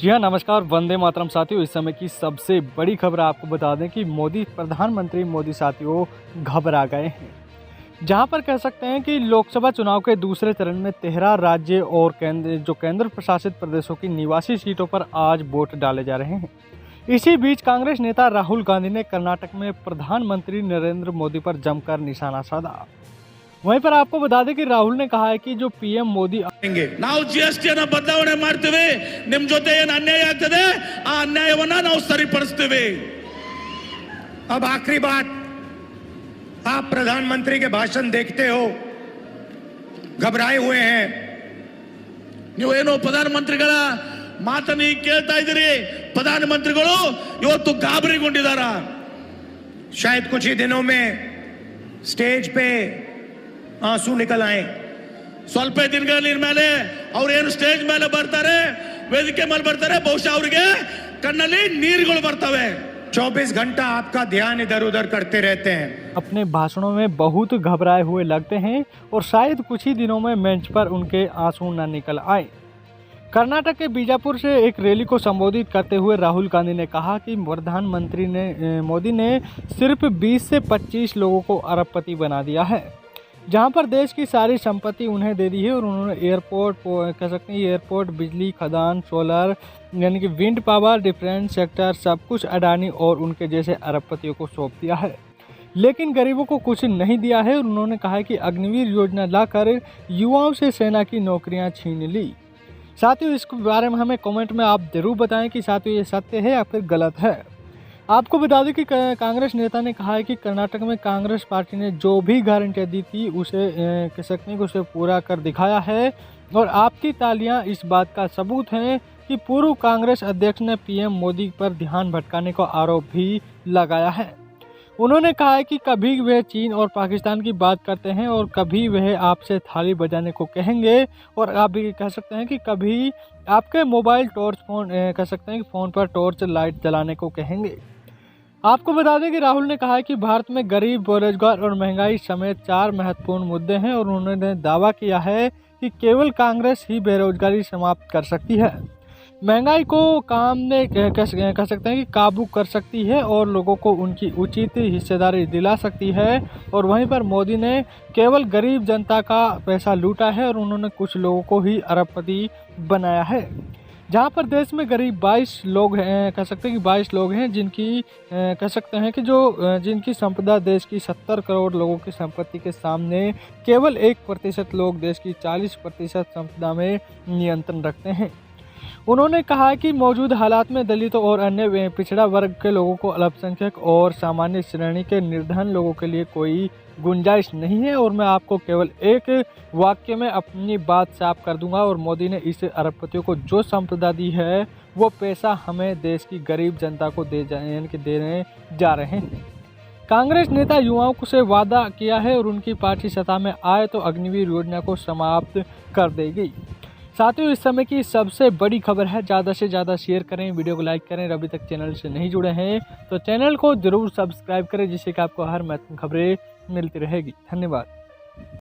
जी हाँ, नमस्कार। वंदे मातरम साथियों। इस समय की सबसे बड़ी खबर आपको बता दें कि प्रधानमंत्री मोदी साथियों घबरा गए हैं। जहां पर कह सकते हैं कि लोकसभा चुनाव के दूसरे चरण में 13 राज्य और केंद्र प्रशासित प्रदेशों की निवासी सीटों पर आज वोट डाले जा रहे हैं। इसी बीच कांग्रेस नेता राहुल गांधी ने कर्नाटक में प्रधानमंत्री नरेंद्र मोदी पर जमकर निशाना साधा। वहीं पर आपको बता दें कि राहुल ने कहा है कि जो पीएम मोदी ನಾವು ಜಿಎಸ್ಟಿಯನ್ನು ಬದಲಾವಣೆ ಮಾಡ್ತೀವಿ, ನಿಮ್ಮ ಜೊತೆ ಏನು ಅನ್ಯಾಯ ಆಗ್ತದೆ ಆ ಅನ್ಯಾಯವನ್ನ ನಾವು ಸರಿಪಡಿಸ್ತೀವಿ। अब आखिरी बात, आप प्रधानमंत्री के भाषण देखते हो, घबराए हुए हैं। ನೀವೇನು ಪ್ರಧಾನಮಂತ್ರಿಗಳ ಮಾತನ್ನು ಈಗ ಕೇಳ್ತಾ ಇದ್ದೀರಿ, ಪ್ರಧಾನಮಂತ್ರಿಗಳು ಇವತ್ತು ಗಾಬರಿಗೊಂಡಿದ್ದಾರೆ। शायद कुछ ही दिनों में स्टेज पे आंसू निकल आए। ಸ್ವಲ್ಪ ದಿನಗಳ ಮೇಲೆ ಅವರು ಏನು ಸ್ಟೇಜ್ ಮೇಲೆ ಬರ್ತಾರೆ, ವೇದಿಕೆ ಮೇಲೆ ಬರ್ತಾರೆ, ಬಹುಶಃ ಅವರಿಗೆ ಕಣ್ಣಲ್ಲಿ ನೀರುಗಳು ಬರ್ತವೆ। 24 घंटा आपका ध्यान इधर उधर करते रहते हैं। अपने भाषणों में बहुत घबराए हुए लगते हैं और शायद कुछ ही दिनों में मंच पर उनके आंसू न निकल आए। कर्नाटक के बीजापुर से एक रैली को संबोधित करते हुए राहुल गांधी ने कहा कि प्रधानमंत्री मोदी ने सिर्फ 20 से 25 लोगों को अरबपति बना दिया है, जहां पर देश की सारी संपत्ति उन्हें दे दी है। और उन्होंने एयरपोर्ट, बिजली खदान, सोलर यानी कि विंड पावर, डिफेंस सेक्टर सब कुछ अडानी और उनके जैसे अरबपतियों को सौंप दिया है, लेकिन गरीबों को कुछ नहीं दिया है। और उन्होंने कहा है कि अग्निवीर योजना लाकर युवाओं से सेना की नौकरियां छीन ली। साथियों, इसके बारे में हमें कमेंट में आप ज़रूर बताएं कि साथियों ये सत्य है या फिर गलत है। आपको बता दें कि कांग्रेस नेता ने कहा है कि कर्नाटक में कांग्रेस पार्टी ने जो भी गारंटियाँ दी थी उसे कह सकते हैं कि उसे पूरा कर दिखाया है। और आपकी तालियां इस बात का सबूत हैं कि पूर्व कांग्रेस अध्यक्ष ने पीएम मोदी पर ध्यान भटकाने का आरोप भी लगाया है। उन्होंने कहा है कि कभी वह चीन और पाकिस्तान की बात करते हैं और कभी वह आपसे थाली बजाने को कहेंगे, और आप भी कह सकते हैं कि कभी आपके मोबाइल कह सकते हैं कि फ़ोन पर टॉर्च लाइट जलाने को कहेंगे। आपको बता दें कि राहुल ने कहा है कि भारत में गरीब, बेरोजगार और महंगाई समेत 4 महत्वपूर्ण मुद्दे हैं, और उन्होंने दावा किया है कि केवल कांग्रेस ही बेरोजगारी समाप्त कर सकती है, महंगाई को काम में कह सकते हैं कि काबू कर सकती है और लोगों को उनकी उचित हिस्सेदारी दिला सकती है। और वहीं पर मोदी ने केवल गरीब जनता का पैसा लूटा है और उन्होंने कुछ लोगों को ही अरबपति बनाया है। जहां पर देश में करीब 22 लोग हैं, कह सकते हैं कि 22 लोग हैं जिनकी कह सकते हैं कि जिनकी संपदा देश की 70 करोड़ लोगों की संपत्ति के सामने केवल 1% लोग देश की 40% संपदा में नियंत्रण रखते हैं। उन्होंने कहा कि मौजूदा हालात में दलितों और अन्य पिछड़ा वर्ग के लोगों को, अल्पसंख्यक और सामान्य श्रेणी के निर्धन लोगों के लिए कोई गुंजाइश नहीं है। और मैं आपको केवल एक वाक्य में अपनी बात साफ कर दूंगा, और मोदी ने इस अरबपतियों को जो संपदा दी है वो पैसा हमें देश की गरीब जनता को देने जा रहे हैं। कांग्रेस नेता युवाओं से वादा किया है और उनकी पार्टी सत्ता में आए तो अग्निवीर योजना को समाप्त कर देगी। साथियों, इस समय की सबसे बड़ी खबर है। ज़्यादा से ज़्यादा शेयर करें, वीडियो को लाइक करें। अभी तक चैनल से नहीं जुड़े हैं तो चैनल को ज़रूर सब्सक्राइब करें, जिससे कि आपको हर महत्वपूर्ण खबरें मिलती रहेगी। धन्यवाद।